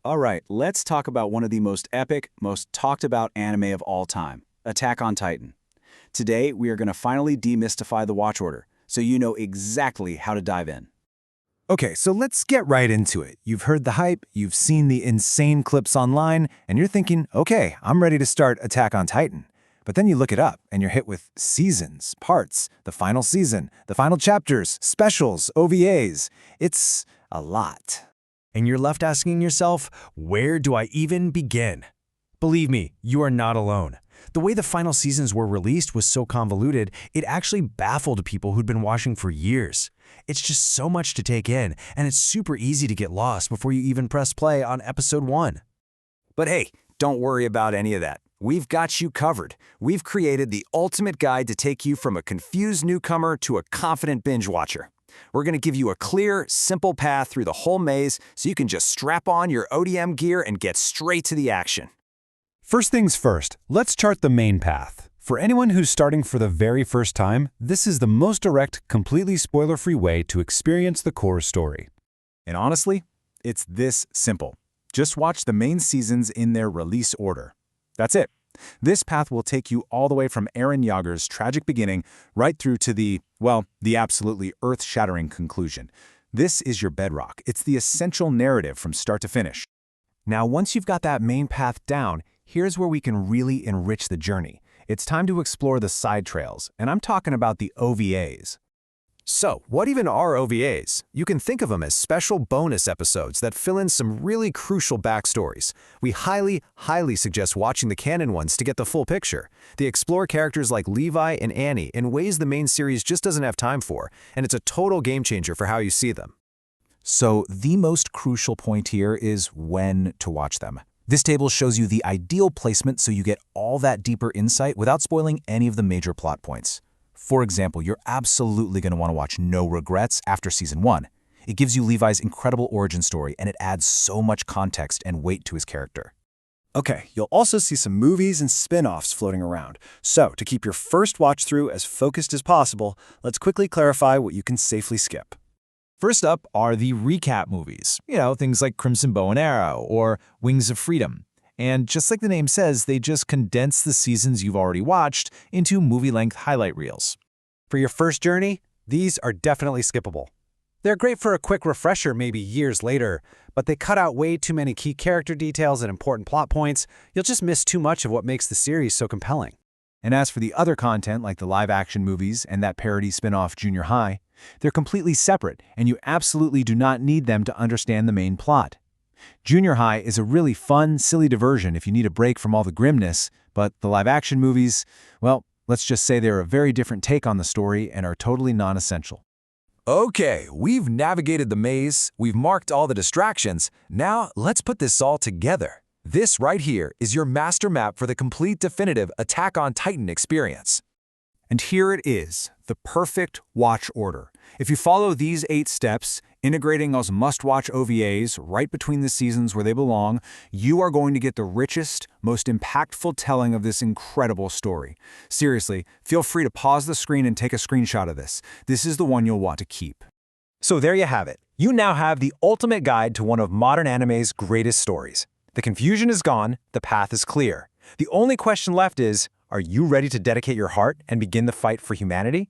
All right, let's talk about one of the most epic, most talked about anime of all time, Attack on Titan. Today, we are going to finally demystify the watch order, so you know exactly how to dive in. Okay, so let's get right into it. You've heard the hype, you've seen the insane clips online, and you're thinking, okay, I'm ready to start Attack on Titan. But then you look it up, and you're hit with seasons, parts, the final season, the final chapters, specials, OVAs. It's a lot. And you're left asking yourself, where do I even begin? Believe me, you are not alone. The way the final seasons were released was so convoluted, it actually baffled people who'd been watching for years. It's just so much to take in, and it's super easy to get lost before you even press play on episode 1. But hey, don't worry about any of that. We've got you covered. We've created the ultimate guide to take you from a confused newcomer to a confident binge watcher. We're going to give you a clear, simple path through the whole maze so you can just strap on your ODM gear and get straight to the action. First things first, let's chart the main path. For anyone who's starting for the very first time, this is the most direct, completely spoiler-free way to experience the core story. And honestly, it's this simple. Just watch the main seasons in their release order. That's it. This path will take you all the way from Eren Yeager's tragic beginning right through to the absolutely earth-shattering conclusion. This is your bedrock. It's the essential narrative from start to finish. Now, once you've got that main path down, here's where we can really enrich the journey. It's time to explore the side trails, and I'm talking about the OVAs. So, what even are OVAs? You can think of them as special bonus episodes that fill in some really crucial backstories. We highly suggest watching the canon ones to get the full picture. They explore characters like Levi and Annie in ways the main series just doesn't have time for, and it's a total game changer for how you see them. So the most crucial point here is when to watch them. This table shows you the ideal placement so you get all that deeper insight without spoiling any of the major plot points. For example, you're absolutely going to want to watch No Regrets after Season 1. It gives you Levi's incredible origin story, and it adds so much context and weight to his character. Okay, you'll also see some movies and spin-offs floating around. So, to keep your first watch-through as focused as possible, let's quickly clarify what you can safely skip. First up are the recap movies. Things like Crimson Bow and Arrow or Wings of Freedom. And just like the name says, they just condense the seasons you've already watched into movie-length highlight reels. For your first journey, these are definitely skippable. They're great for a quick refresher maybe years later, but they cut out way too many key character details and important plot points. You'll just miss too much of what makes the series so compelling. And as for the other content like the live-action movies and that parody spin-off Junior High, they're completely separate, and you absolutely do not need them to understand the main plot. Junior High is a really fun, silly diversion if you need a break from all the grimness, but the live-action movies, well, let's just say they're a very different take on the story and are totally non-essential. Okay, we've navigated the maze, we've marked all the distractions. Now, let's put this all together. This right here is your master map for the complete definitive Attack on Titan experience. And here it is, the perfect watch order. If you follow these 8 steps, integrating those must-watch OVAs right between the seasons where they belong, you are going to get the richest, most impactful telling of this incredible story. Seriously, feel free to pause the screen and take a screenshot of this. This is the one you'll want to keep. So there you have it. You now have the ultimate guide to one of modern anime's greatest stories. The confusion is gone, the path is clear. The only question left is, are you ready to dedicate your heart and begin the fight for humanity?